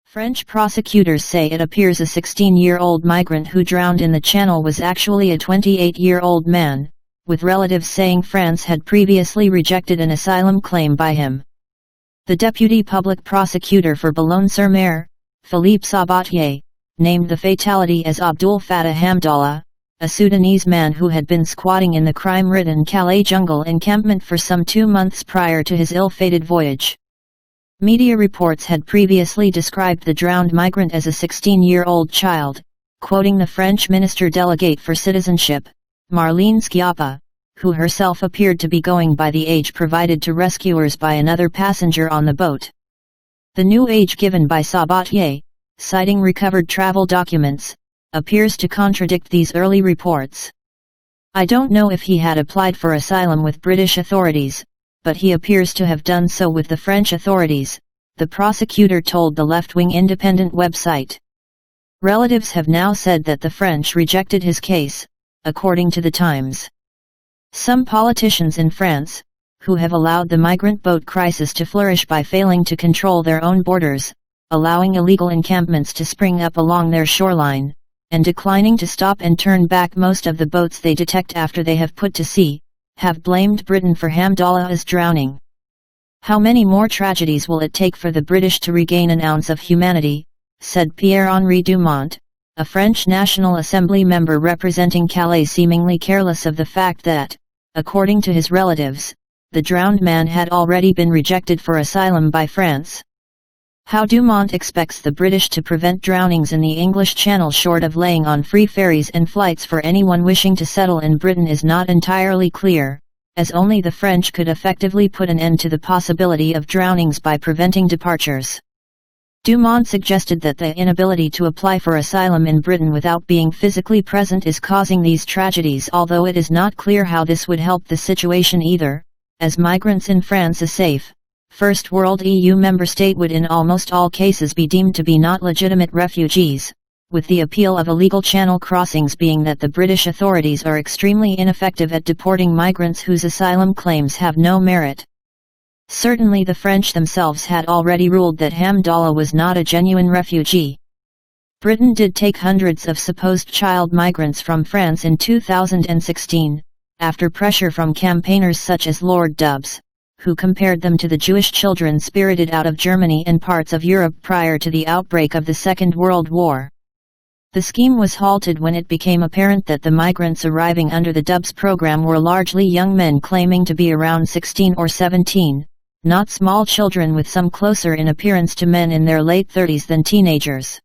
French prosecutors say it appears a 16-year-old migrant who drowned in the Channel was actually a 28-year-old man, with relatives saying France had previously rejected an asylum claim by him. The deputy public prosecutor for Boulogne-sur-Mer, Philippe Sabatier, named the fatality as Abdulfatah Hamdallah, a Sudanese man who had been squatting in the crime-ridden Calais Jungle encampment for some 2 months prior to his ill-fated voyage. Media reports had previously described the drowned migrant as a 16-year-old child, quoting the French Minister Delegate for Citizenship, Marlene Schiappa, who herself appeared to be going by the age provided to rescuers by another passenger on the boat. The new age given by Sabatier, citing recovered travel documents, appears to contradict these early reports. "I don't know if he had applied for asylum with British authorities, but he appears to have done so with the French authorities," the prosecutor told the left-wing independent website. Relatives have now said that the French rejected his case, according to the Times. Some politicians in France, who have allowed the migrant boat crisis to flourish by failing to control their own borders, allowing illegal encampments to spring up along their shoreline, and declining to stop and turn back most of the boats they detect after they have put to sea, have blamed Britain for Hamdallah's drowning. "How many more tragedies will it take for the British to regain an ounce of humanity?" said Pierre-Henri Dumont, a French National Assembly member representing Calais, seemingly careless of the fact that, according to his relatives, the drowned man had already been rejected for asylum by France. How Dumont expects the British to prevent drownings in the English Channel short of laying on free ferries and flights for anyone wishing to settle in Britain is not entirely clear, as only the French could effectively put an end to the possibility of drownings by preventing departures. Dumont suggested that the inability to apply for asylum in Britain without being physically present is causing these tragedies, although it is not clear how this would help the situation either, as migrants in France, a safe, First World EU member state, would in almost all cases be deemed to be not legitimate refugees, with the appeal of illegal channel crossings being that the British authorities are extremely ineffective at deporting migrants whose asylum claims have no merit. Certainly the French themselves had already ruled that Hamdallah was not a genuine refugee. Britain did take hundreds of supposed child migrants from France in 2016, after pressure from campaigners such as Lord Dubs, who compared them to the Jewish children spirited out of Germany and parts of Europe prior to the outbreak of the Second World War. The scheme was halted when it became apparent that the migrants arriving under the Dubs program were largely young men claiming to be around 16 or 17, not small children, with some closer in appearance to men in their late 30s than teenagers.